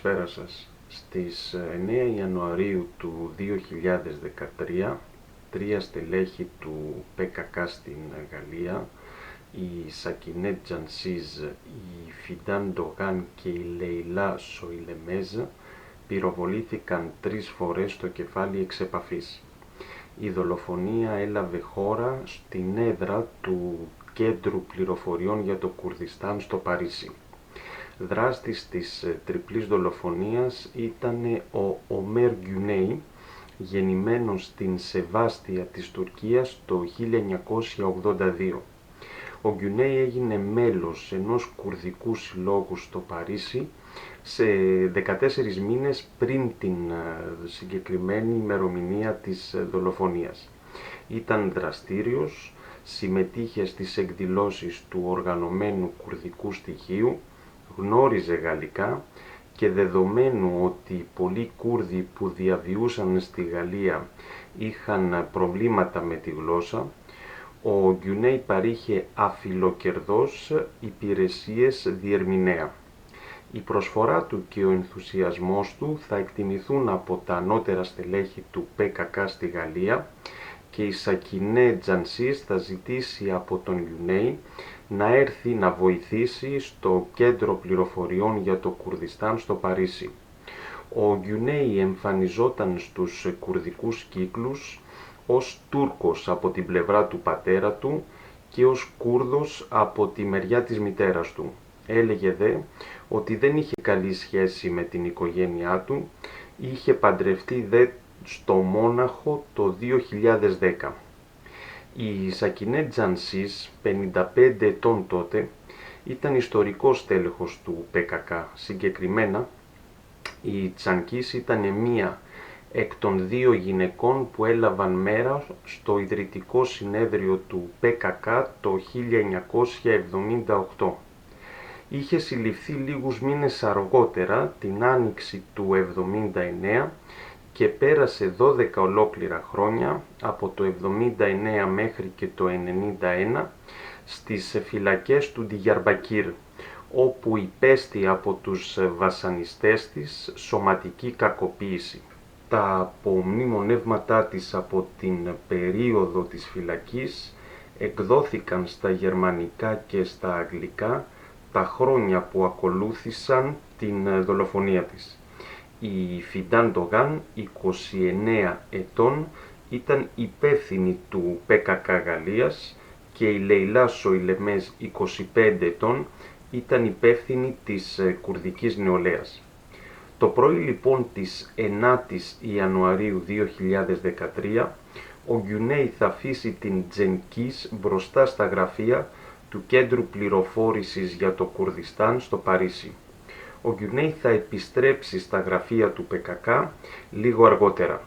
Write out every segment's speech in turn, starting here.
Καλησπέρα σας. Στις 9 Ιανουαρίου του 2013, τρία στελέχη του ΠΚΚ στην Γαλλία, η Σακινέτ Τζανσίζ, η Φιντάν Ντογάν και η Λεϊλά Σοϊλεμέζ πυροβολήθηκαν 3 φορές στο κεφάλι εξ επαφής. Η δολοφονία έλαβε χώρα στην έδρα του Κέντρου Πληροφοριών για το Κουρδιστάν στο Παρίσι. Δράστης της τριπλής δολοφονίας ήταν ο Ομέρ Γκιουνέι, γεννημένος στην Σεβάστια της Τουρκίας το 1982. Ο Γκιουνέι έγινε μέλος ενός κουρδικού συλλόγου στο Παρίσι σε 14 μήνες πριν την συγκεκριμένη ημερομηνία της δολοφονίας. Ήταν δραστήριος, συμμετείχε στις εκδηλώσεις του οργανωμένου κουρδικού στοιχείου, γνώριζε γαλλικά και δεδομένου ότι πολλοί Κούρδοι που διαβιούσαν στη Γαλλία είχαν προβλήματα με τη γλώσσα, ο Γκιουνέι παρήχε αφιλοκερδώς υπηρεσίες διερμηνέα. Η προσφορά του και ο ενθουσιασμός του θα εκτιμηθούν από τα ανώτερα στελέχη του ΠΚΚ στη Γαλλία και η Σακινέ Τζανσίζ θα ζητήσει από τον Γκιουνέι να έρθει να βοηθήσει στο Κέντρο Πληροφοριών για το Κουρδιστάν στο Παρίσι. Ο Γκιουνέι εμφανιζόταν στους κουρδικούς κύκλους ως Τούρκος από την πλευρά του πατέρα του και ως Κούρδος από τη μεριά της μητέρας του. Έλεγε δε ότι δεν είχε καλή σχέση με την οικογένειά του, είχε παντρευτεί δε στο Μόναχο το 2010. Η Σακινέτ Τζανσίζ, 55 ετών τότε, ήταν ιστορικός τέλεχος του ΠΚΚ. Συγκεκριμένα, η Τζανκής ήταν μία εκ των 2 γυναικών που έλαβαν μέρος στο ιδρυτικό συνέδριο του ΠΚΚ το 1978. Είχε συλληφθεί λίγους μήνες αργότερα, την άνοιξη του 1979, και πέρασε 12 ολόκληρα χρόνια, από το 79 μέχρι και το 91, στις φυλακές του Ντιγιαρμπακύρ, όπου υπέστη από τους βασανιστές της σωματική κακοποίηση. Τα απομνημονεύματά της από την περίοδο της φυλακής εκδόθηκαν στα γερμανικά και στα αγγλικά τα χρόνια που ακολούθησαν την δολοφονία της. Η Φιντάν Ντογάν, 29 ετών, ήταν υπεύθυνη του ΠΚΚ Γαλλίας και η Λεϊλά Σοϊλεμέζ, 25 ετών, ήταν υπεύθυνη της κουρδικής νεολαίας. Το πρωί λοιπόν της 9ης Ιανουαρίου 2013, ο Γκιουνέι θα αφήσει την Τζενκής μπροστά στα γραφεία του Κέντρου Πληροφόρησης για το Κουρδιστάν στο Παρίσι. Ο Γκιουνέι θα επιστρέψει στα γραφεία του ΠΚΚ λίγο αργότερα.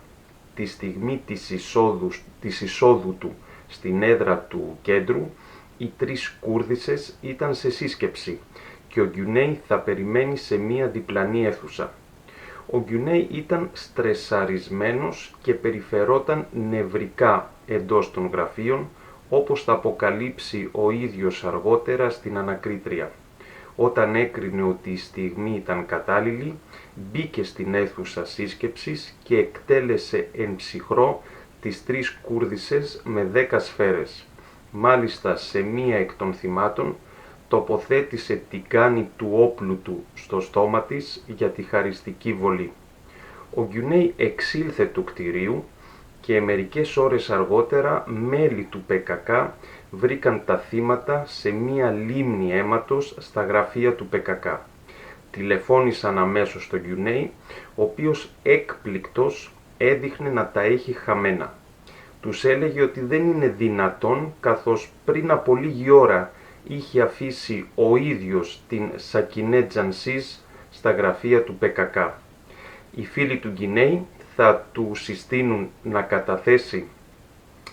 Τη στιγμή της εισόδου του στην έδρα του κέντρου, οι 3 Κούρδισσες ήταν σε σύσκεψη και ο Γκιουνέι θα περιμένει σε μία διπλανή αίθουσα. Ο Γκιουνέι ήταν στρεσαρισμένος και περιφερόταν νευρικά εντός των γραφείων, όπως θα αποκαλύψει ο ίδιος αργότερα στην ανακρίτρια. Όταν έκρινε ότι η στιγμή ήταν κατάλληλη, μπήκε στην αίθουσα σύσκεψης και εκτέλεσε εν ψυχρό τις 3 Κούρδισσες με 10 σφαίρες. Μάλιστα σε μία εκ των θυμάτων τοποθέτησε την κάνη του όπλου του στο στόμα της για τη χαριστική βολή. Ο Γκιουνέι εξήλθε του κτηρίου και μερικές ώρες αργότερα μέλη του ΠΚΚ βρήκαν τα θύματα σε μία λίμνη αίματος στα γραφεία του ΠΚΚ. Τηλεφώνησαν αμέσως στον Γκιουνέι, ο οποίος έκπληκτος έδειχνε να τα έχει χαμένα. Τους έλεγε ότι δεν είναι δυνατόν, καθώς πριν από λίγη ώρα είχε αφήσει ο ίδιος την Σακινέτ Τζανσίζ στα γραφεία του ΠΚΚ. Οι φίλοι του Γκιουνέι θα του συστήνουν να καταθέσει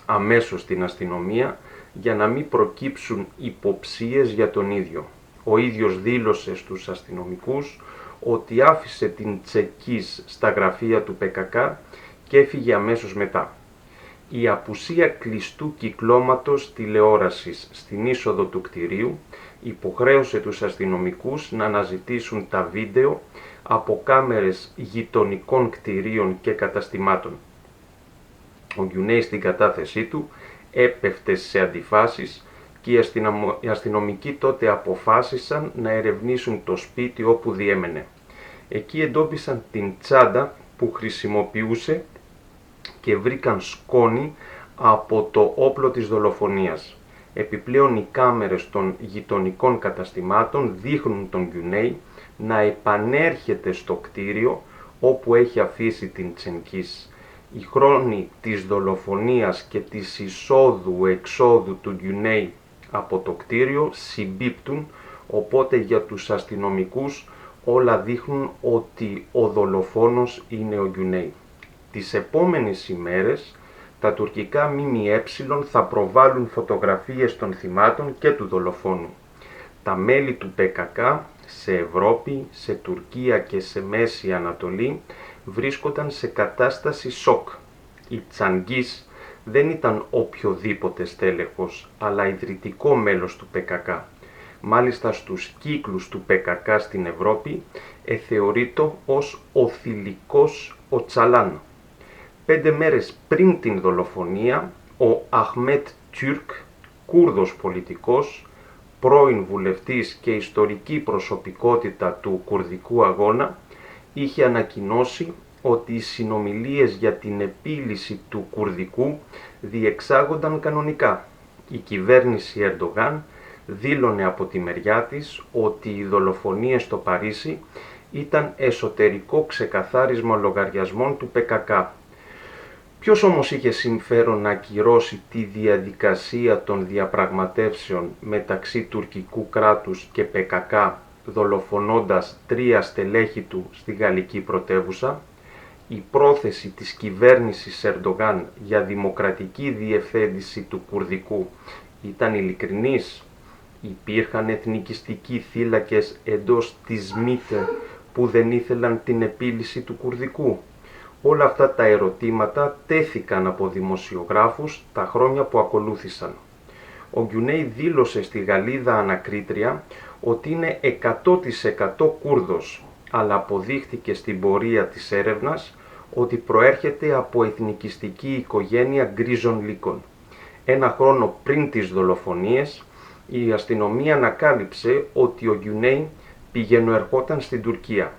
αμέσως στην αστυνομία για να μην προκύψουν υποψίες για τον ίδιο. Ο ίδιος δήλωσε στους αστυνομικούς ότι άφησε την Τζενκής στα γραφεία του ΠΚΚ και έφυγε αμέσως μετά. Η απουσία κλειστού κυκλώματος τηλεόρασης στην είσοδο του κτηρίου υποχρέωσε τους αστυνομικούς να αναζητήσουν τα βίντεο από κάμερες γειτονικών κτηρίων και καταστημάτων. Ο Γκιουνέι στην κατάθεσή του έπεφτε σε αντιφάσεις και οι αστυνομικοί τότε αποφάσισαν να ερευνήσουν το σπίτι όπου διέμενε. Εκεί εντόπισαν την τσάντα που χρησιμοποιούσε και βρήκαν σκόνη από το όπλο της δολοφονίας. Επιπλέον οι κάμερες των γειτονικών καταστημάτων δείχνουν τον Γκιουνέι να επανέρχεται στο κτίριο όπου έχει αφήσει την Τσενκίς. Οι χρόνοι της δολοφονίας και της εισόδου-εξόδου του Γκιουνέι από το κτίριο συμπίπτουν, οπότε για τους αστυνομικούς όλα δείχνουν ότι ο δολοφόνος είναι ο Γκιουνέι. Τις επόμενες ημέρες τα τουρκικά ΜΜΕ θα προβάλλουν φωτογραφίες των θυμάτων και του δολοφόνου. Τα μέλη του ΠΚΚ σε Ευρώπη, σε Τουρκία και σε Μέση Ανατολή βρίσκονταν σε κατάσταση σοκ. Η Τσανγκίς δεν ήταν οποιοδήποτε στέλεχος, αλλά ιδρυτικό μέλος του ΠΚΚ. Μάλιστα στους κύκλους του ΠΚΚ στην Ευρώπη θεωρείτο ως ο θηλυκός Οτσαλάν. 5 μέρες πριν την δολοφονία, ο Αχμέτ Τιούρκ, Κούρδος πολιτικός, πρώην βουλευτής και ιστορική προσωπικότητα του κουρδικού αγώνα, είχε ανακοινώσει ότι οι συνομιλίες για την επίλυση του κουρδικού διεξάγονταν κανονικά. Η κυβέρνηση Ερντογάν δήλωνε από τη μεριά της ότι οι δολοφονίες στο Παρίσι ήταν εσωτερικό ξεκαθάρισμα λογαριασμών του ΠΚΚ. Ποιος όμως είχε συμφέρον να ακυρώσει τη διαδικασία των διαπραγματεύσεων μεταξύ τουρκικού κράτους και ΠΚΚ, δολοφονώντας 3 στελέχη του στη γαλλική πρωτεύουσα? Η πρόθεση της κυβέρνησης Ερντογάν για δημοκρατική διευθέτηση του κουρδικού ήταν ειλικρινής? Υπήρχαν εθνικιστικοί θύλακες εντός της ΜΙΤ που δεν ήθελαν την επίλυση του κουρδικού? Όλα αυτά τα ερωτήματα τέθηκαν από δημοσιογράφους τα χρόνια που ακολούθησαν. Ο Γκιουνέι δήλωσε στη Γαλλίδα ανακρίτρια ότι είναι 100% Κούρδος, αλλά αποδείχθηκε στην πορεία της έρευνας ότι προέρχεται από εθνικιστική οικογένεια γκρίζων λύκων. 1 χρόνο πριν τις δολοφονίες, η αστυνομία ανακάλυψε ότι ο Γκιουνέι πηγαινοερχόταν στην Τουρκία.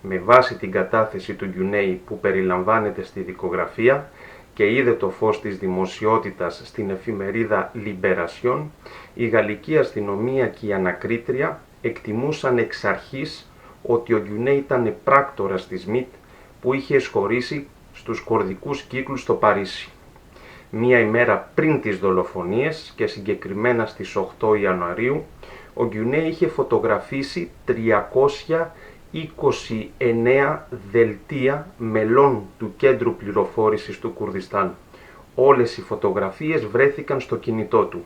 Με βάση την κατάθεση του Γκιουνέι που περιλαμβάνεται στη δικογραφία και είδε το φως της δημοσιότητας στην εφημερίδα Libération, η γαλλική αστυνομία και η ανακρίτρια εκτιμούσαν εξ αρχής ότι ο Γκιουνέι ήταν πράκτορας της ΜΙΤ που είχε εισχωρήσει στους κουρδικούς κύκλους στο Παρίσι. Μία ημέρα πριν τις δολοφονίες και συγκεκριμένα στις 8 Ιανουαρίου, ο Γκιουνέι είχε φωτογραφίσει 329 δελτία μελών του Κέντρου Πληροφόρησης του Κουρδιστάν. Όλες οι φωτογραφίες βρέθηκαν στο κινητό του.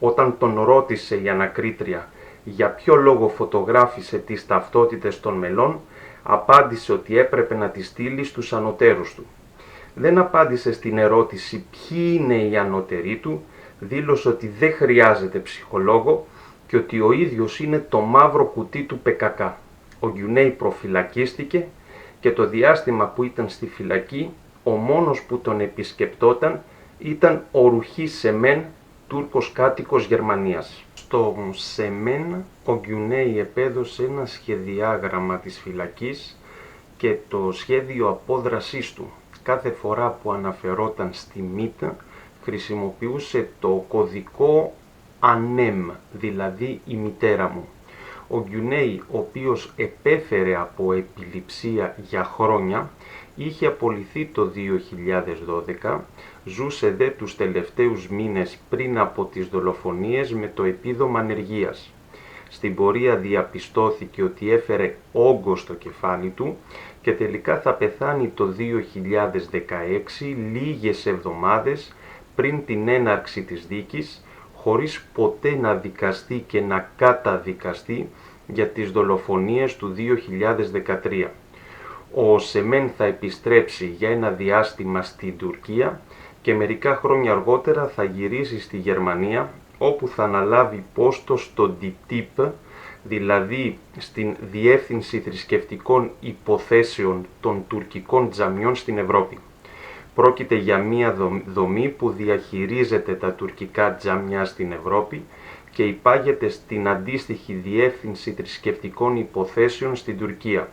Όταν τον ρώτησε η ανακρίτρια για ποιο λόγο φωτογράφησε τις ταυτότητες των μελών, απάντησε ότι έπρεπε να τις στείλει στους ανωτέρους του. Δεν απάντησε στην ερώτηση ποιοι είναι οι ανώτεροι του, δήλωσε ότι δεν χρειάζεται ψυχολόγο και ότι ο ίδιος είναι το μαύρο κουτί του ΠΚΚ. Ο Γκιουνέι προφυλακίστηκε και το διάστημα που ήταν στη φυλακή, ο μόνος που τον επισκεπτόταν ήταν ο Ρουχί Σεμέν, Τούρκος κάτοικος Γερμανίας. Στο Σεμέν ο Γκιουνέι επέδωσε ένα σχεδιάγραμμα της φυλακής και το σχέδιο απόδρασής του. Κάθε φορά που αναφερόταν στη ΜΙΤ χρησιμοποιούσε το κωδικό ANEM, δηλαδή η μητέρα μου. Ο Γκιουνέι, ο οποίος επέφερε από επιληψία για χρόνια, είχε απολυθεί το 2012, ζούσε δε τους τελευταίους μήνες πριν από τις δολοφονίες με το επίδομα ανεργίας. Στην πορεία διαπιστώθηκε ότι έφερε όγκο στο κεφάλι του και τελικά θα πεθάνει το 2016, λίγες εβδομάδες πριν την έναρξη της δίκης, χωρίς ποτέ να δικαστεί και να καταδικαστεί για τις δολοφονίες του 2013. Ο Σεμέν θα επιστρέψει για ένα διάστημα στην Τουρκία και μερικά χρόνια αργότερα θα γυρίσει στη Γερμανία, όπου θα αναλάβει πόστο στο DTIP, δηλαδή στην Διεύθυνση Θρησκευτικών Υποθέσεων των τουρκικών τζαμιών στην Ευρώπη. Πρόκειται για μία δομή που διαχειρίζεται τα τουρκικά τζαμιά στην Ευρώπη και υπάγεται στην αντίστοιχη Διεύθυνση Θρησκευτικών Υποθέσεων στην Τουρκία.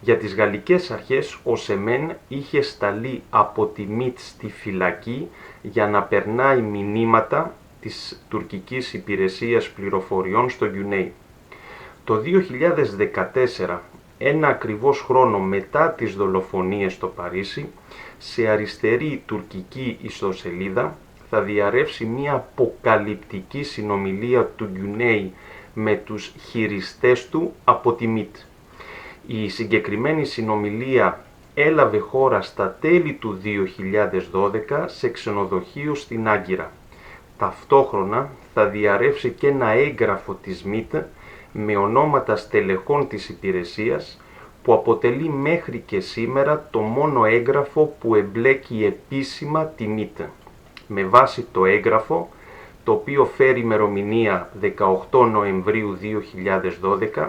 Για τις γαλλικές αρχές, ο Σεμέν είχε σταλεί από τη ΜΙΤ στη φυλακή για να περνάει μηνύματα της τουρκικής υπηρεσίας πληροφοριών στο Γιουνέι. Το 2014, ένα ακριβώς χρόνο μετά τις δολοφονίες στο Παρίσι, σε αριστερή τουρκική ιστοσελίδα θα διαρρεύσει μια αποκαλυπτική συνομιλία του Γιουνέι με τους χειριστές του από τη ΜΙΤ. Η συγκεκριμένη συνομιλία έλαβε χώρα στα τέλη του 2012 σε ξενοδοχείο στην Άγκυρα. Ταυτόχρονα θα διαρρεύσει και ένα έγγραφο της ΜΙΤ με ονόματα στελεχών της υπηρεσίας, που αποτελεί μέχρι και σήμερα το μόνο έγγραφο που εμπλέκει επίσημα τη ΜΙΤ. Με βάση το έγγραφο, το οποίο φέρει ημερομηνία 18 Νοεμβρίου 2012,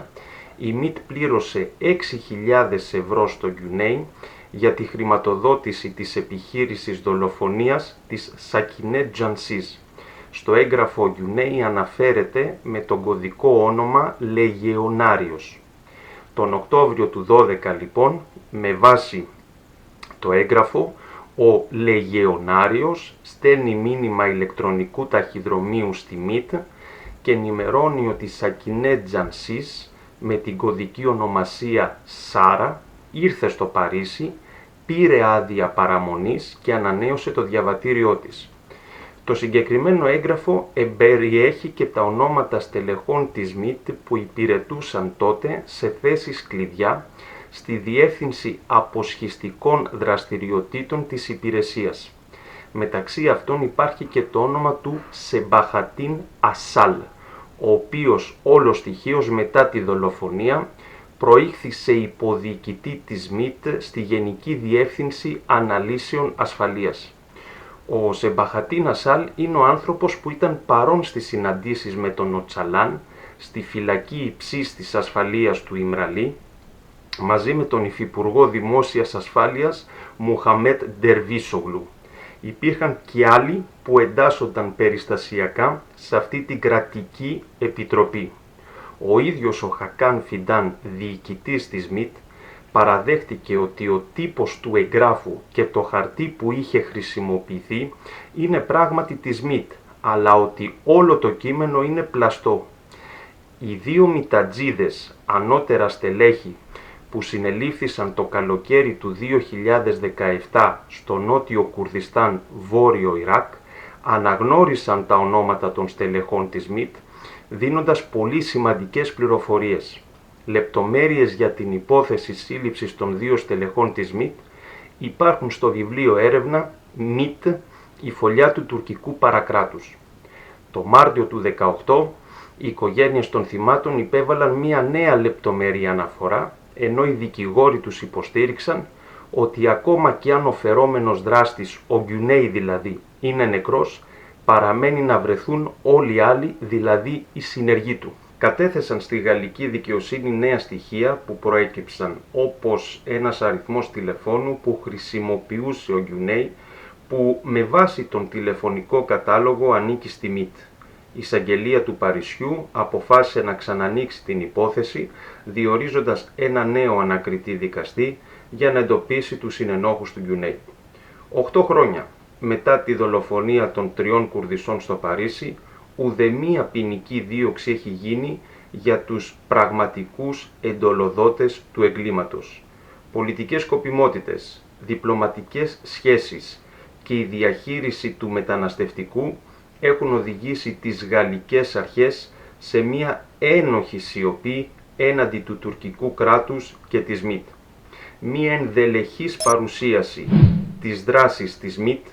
η ΜΙΤ πλήρωσε 6.000 ευρώ στο Γιουνέι για τη χρηματοδότηση της επιχείρησης δολοφονίας της Σακινέ Τζανσίς. Στο έγγραφο Γιουνέι αναφέρεται με τον κωδικό όνομα Λεγεωνάριος. Τον Οκτώβριο του 2012 λοιπόν, με βάση το έγγραφο, ο Λεγεωνάριος στέλνει μήνυμα ηλεκτρονικού ταχυδρομείου στη ΜΙΤ και ενημερώνει ότι η Σακινέ Τζανσίς με την κωδική ονομασία Σάρα ήρθε στο Παρίσι, πήρε άδεια παραμονής και ανανέωσε το διαβατήριό της. Το συγκεκριμένο έγγραφο εμπεριέχει και τα ονόματα στελεχών της ΜΙΤ που υπηρετούσαν τότε σε θέσεις κλειδιά στη Διεύθυνση Αποσχιστικών Δραστηριοτήτων της υπηρεσίας. Μεταξύ αυτών υπάρχει και το όνομα του Σεμπαχατίν Ασάλ, ο οποίος όλος τυχαίως μετά τη δολοφονία προήχθη σε υποδιοικητή της ΜΙΤ στη Γενική Διεύθυνση Αναλύσεων Ασφαλείας. Ο Σεμπαχατίν Ασάλ είναι ο άνθρωπος που ήταν παρόν στις συναντήσεις με τον Οτσαλάν στη φυλακή υψής της ασφαλείας του Ιμραλή, μαζί με τον Υφυπουργό Δημόσιας Ασφάλειας Μουχαμέτ Ντερβίσογλου. Υπήρχαν και άλλοι που εντάσσονταν περιστασιακά σε αυτή την κρατική επιτροπή. Ο ίδιος ο Χακάν Φιντάν, διοικητής της ΜΙΤ, παραδέχτηκε ότι ο τύπος του εγγράφου και το χαρτί που είχε χρησιμοποιηθεί είναι πράγματι της ΜΙΤ, αλλά ότι όλο το κείμενο είναι πλαστό. Οι δύο μιτατζίδες ανώτερα στελέχη που συνελήφθησαν το καλοκαίρι του 2017 στο νότιο Κουρδιστάν, βόρειο Ιράκ, αναγνώρισαν τα ονόματα των στελεχών της ΜΙΤ, δίνοντας πολύ σημαντικές πληροφορίες. Λεπτομέρειες για την υπόθεση σύλληψης των δύο στελεχών της ΜΙΤ υπάρχουν στο βιβλίο έρευνα ΜΙΤ, η φωλιά του τουρκικού παρακράτους. Το Μάρτιο του 2018 οι οικογένειες των θυμάτων υπέβαλαν μία νέα λεπτομερή αναφορά, ενώ οι δικηγόροι τους υποστήριξαν ότι ακόμα και αν ο φερόμενος δράστης, ο Γκιουνέι δηλαδή, είναι νεκρός, παραμένει να βρεθούν όλοι οι άλλοι, δηλαδή οι συνεργοί του. Κατέθεσαν στη γαλλική δικαιοσύνη νέα στοιχεία που προέκυψαν, όπως ένας αριθμός τηλεφώνου που χρησιμοποιούσε ο Γκιουνέι, που με βάση τον τηλεφωνικό κατάλογο ανήκει στη ΜΙΤ. Η εισαγγελία του Παρισιού αποφάσισε να ξανανοίξει την υπόθεση, διορίζοντας ένα νέο ανακριτή δικαστή για να εντοπίσει τους συνενόχους του Γκιουνέι. 8 χρόνια μετά τη δολοφονία των 3 Κουρδισσών στο Παρίσι, ουδεμία ποινική δίωξη έχει γίνει για τους πραγματικούς εντολοδότες του εγκλήματος. Πολιτικές σκοπιμότητες, διπλωματικές σχέσεις και η διαχείριση του μεταναστευτικού έχουν οδηγήσει τις γαλλικές αρχές σε μια ένοχη σιωπή έναντι του τουρκικού κράτους και της ΜΙΤ. Μια ενδελεχής παρουσίαση της δράσης της ΜΙΤ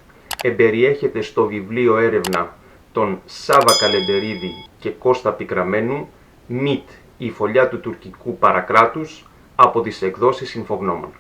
εμπεριέχεται στο βιβλίο έρευνα των Σάβα Καλεντερίδη και Κώστα Πικραμένου, ΜΙΤ, η φωλιά του τουρκικού παρακράτους, από τις εκδόσεις Infognomon.